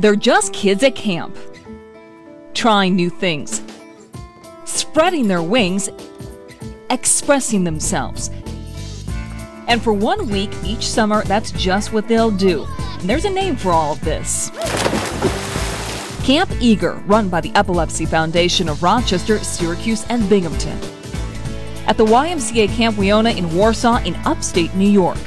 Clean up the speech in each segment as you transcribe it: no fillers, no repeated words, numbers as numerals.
They're just kids at camp, trying new things, spreading their wings, expressing themselves. And for 1 week each summer, that's just what they'll do. And there's a name for all of this. Camp EAGR, run by the Epilepsy Foundation of Rochester, Syracuse, and Binghamton. At the YMCA Camp Weona in Warsaw in upstate New York.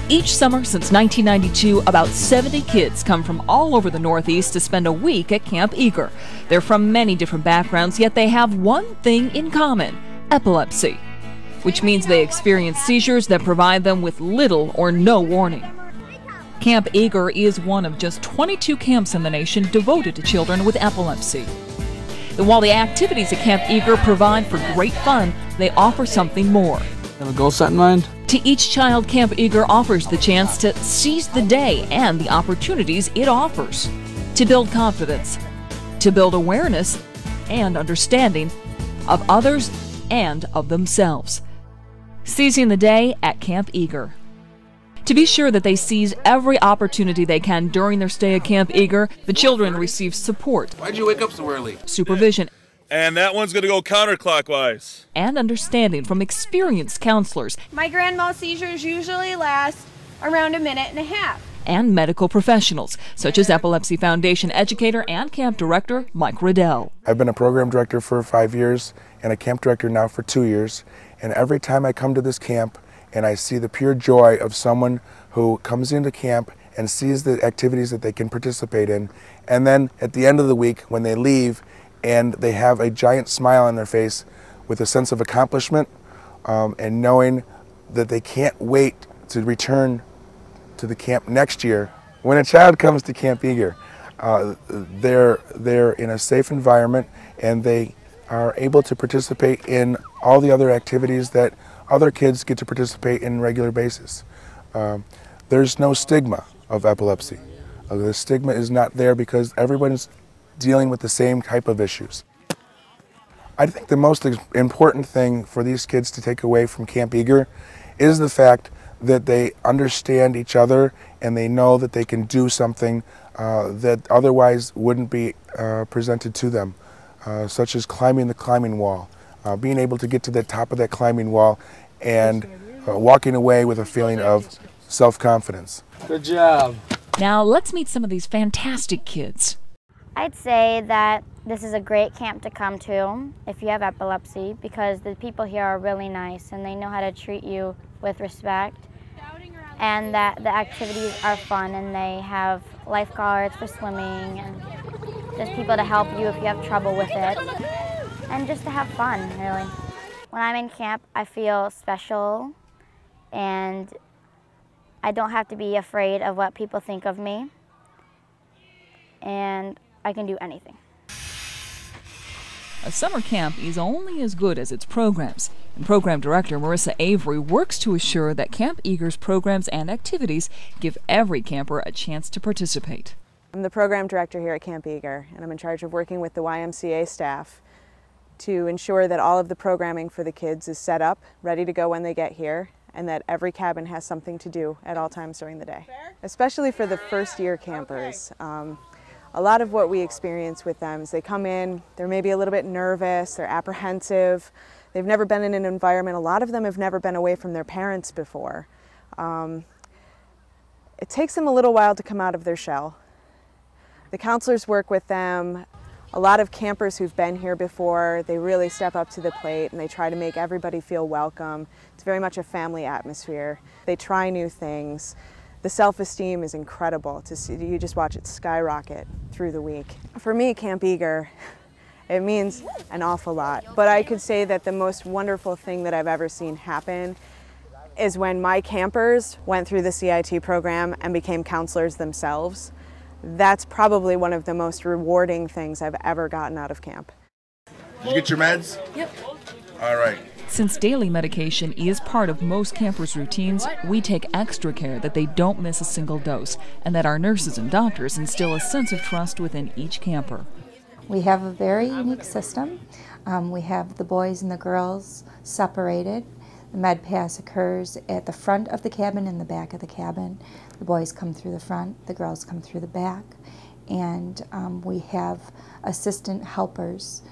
Each summer since 1992, about 70 kids come from all over the Northeast to spend a week at Camp EAGR. They're from many different backgrounds, yet they have one thing in common: epilepsy, which means they experience seizures that provide them with little or no warning. Camp EAGR is one of just 22 camps in the nation devoted to children with epilepsy. And while the activities at Camp EAGR provide for great fun, they offer something more. Have a goal set in mind? To each child, Camp EAGR offers the chance to seize the day and the opportunities it offers, to build confidence, to build awareness and understanding of others and of themselves. Seizing the day at Camp EAGR. To be sure that they seize every opportunity they can during their stay at Camp EAGR, the children receive support. Why'd you wake up so early? Supervision. And that one's going to go counterclockwise. And understanding from experienced counselors. My grand mal seizures usually last around 1.5 minutes. And medical professionals, such as Epilepsy Foundation educator and camp director Mike Riddell. I've been a program director for 5 years and a camp director now for 2 years. And every time I come to this camp and I see the pure joy of someone who comes into camp and sees the activities that they can participate in, and then at the end of the week when they leave and they have a giant smile on their face with a sense of accomplishment and knowing that they can't wait to return to the camp next year. When a child comes to Camp EAGR, they're in a safe environment and they are able to participate in all the other activities that other kids get to participate in on a regular basis. There's no stigma of epilepsy. The stigma is not there because everyone's dealing with the same type of issues. I think the most important thing for these kids to take away from Camp EAGR is the fact that they understand each other and they know that they can do something that otherwise wouldn't be presented to them, such as climbing the climbing wall, being able to get to the top of that climbing wall and walking away with a feeling of self-confidence. Good job. Now let's meet some of these fantastic kids. I'd say that this is a great camp to come to if you have epilepsy, because the people here are really nice and they know how to treat you with respect, and that the activities are fun and they have lifeguards for swimming and just people to help you if you have trouble with it, and just to have fun, really. When I'm in camp, I feel special and I don't have to be afraid of what people think of me, and I can do anything. A summer camp is only as good as its programs, and Program Director Marissa Avery works to assure that Camp EAGR's programs and activities give every camper a chance to participate. I'm the Program Director here at Camp EAGR, and I'm in charge of working with the YMCA staff to ensure that all of the programming for the kids is set up, ready to go when they get here, and that every cabin has something to do at all times during the day. Especially for the first-year campers. A lot of what we experience with them is they come in, they're maybe a little bit nervous, they're apprehensive, they've never been in an environment, a lot of them have never been away from their parents before. It takes them a little while to come out of their shell. The counselors work with them. A lot of campers who've been here before, they really step up to the plate and they try to make everybody feel welcome. It's very much a family atmosphere. They try new things. The self-esteem is incredible to see. You just watch it skyrocket through the week. For me, Camp EAGR, it means an awful lot. But I could say that the most wonderful thing that I've ever seen happen is when my campers went through the CIT program and became counselors themselves. That's probably one of the most rewarding things I've ever gotten out of camp. Did you get your meds? Yep. All right. Since daily medication is part of most campers' routines, we take extra care that they don't miss a single dose, and that our nurses and doctors instill a sense of trust within each camper. We have a very unique system. We have the boys and the girls separated. The med pass occurs at the front of the cabin and the back of the cabin. The boys come through the front, the girls come through the back, and we have assistant helpers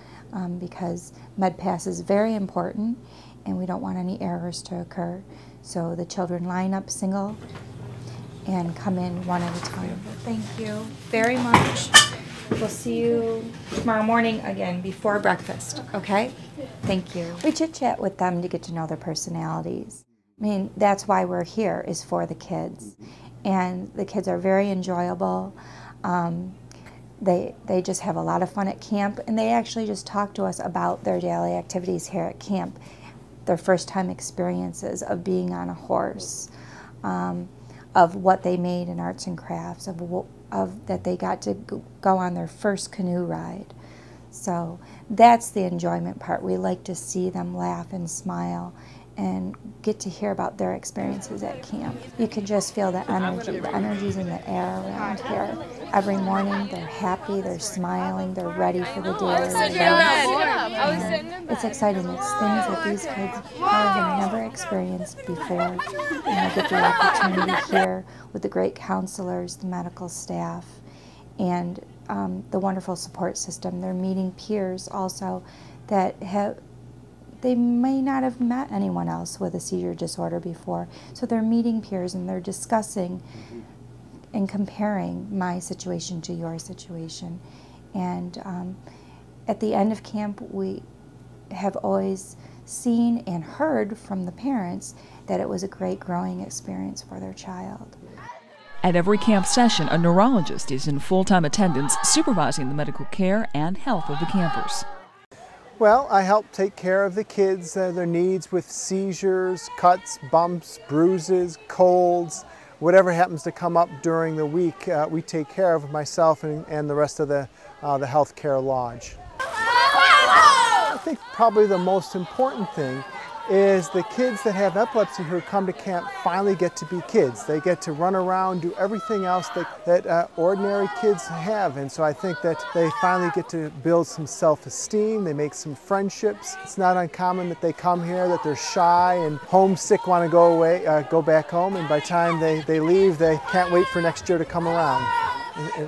because MedPass is very important and we don't want any errors to occur. So the children line up single and come in one at a time. Thank you very much. We'll see you tomorrow morning again before breakfast, okay? Thank you. We chit-chat with them to get to know their personalities. I mean, that's why we're here, is for the kids. And the kids are very enjoyable. They just have a lot of fun at camp, and they actually just talk to us about their daily activities here at camp, their first-time experiences of being on a horse, of what they made in arts and crafts, of that they got to go on their first canoe ride. So that's the enjoyment part. We like to see them laugh and smile and get to hear about their experiences at camp. You can just feel the energy. The energy's in the air around here. Every morning they're happy, they're smiling, they're ready for the day. It's exciting. It's things that these kids have never experienced before. And I get the opportunity here with the great counselors, the medical staff, and the wonderful support system. They're meeting peers also that they may not have met anyone else with a seizure disorder before. So they're meeting peers and they're discussing and comparing my situation to your situation. And at the end of camp, we have always seen and heard from the parents that it was a great growing experience for their child. At every camp session, a neurologist is in full-time attendance supervising the medical care and health of the campers. Well, I help take care of the kids, their needs with seizures, cuts, bumps, bruises, colds, whatever happens to come up during the week. We take care of myself and the rest of the healthcare lodge. I think probably the most important thing is the kids that have epilepsy who come to camp finally get to be kids. They get to run around, do everything else that ordinary kids have. And so I think that they finally get to build some self-esteem, they make some friendships. It's not uncommon that they come here, that they're shy and homesick, want to go away, go back home, and by the time they leave, they can't wait for next year to come around.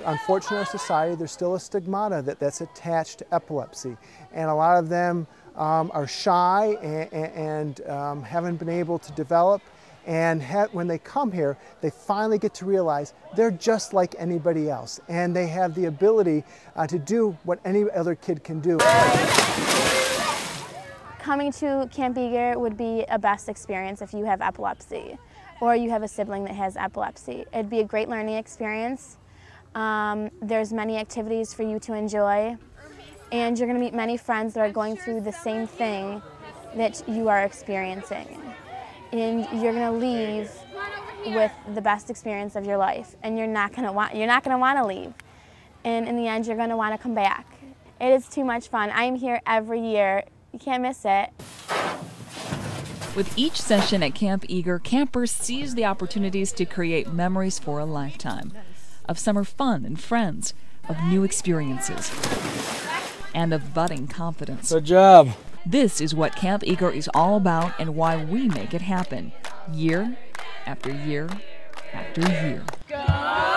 Unfortunately, in our society, there's still a stigmata that's attached to epilepsy. And a lot of them are shy and haven't been able to develop, and when they come here, they finally get to realize they're just like anybody else, and they have the ability to do what any other kid can do. Coming to Camp EAGR would be a best experience if you have epilepsy or you have a sibling that has epilepsy. It'd be a great learning experience. There's many activities for you to enjoy. And you're going to meet many friends that are going through the same thing that you are experiencing. And you're going to leave with the best experience of your life. And you're not going to want to leave. And in the end, you're going to want to come back. It is too much fun. I'm here every year. You can't miss it. With each session at Camp EAGR, campers seize the opportunities to create memories for a lifetime of summer fun and friends, of new experiences, and of budding confidence. Good job. This is what Camp EAGR is all about and why we make it happen, year after year after year. Go!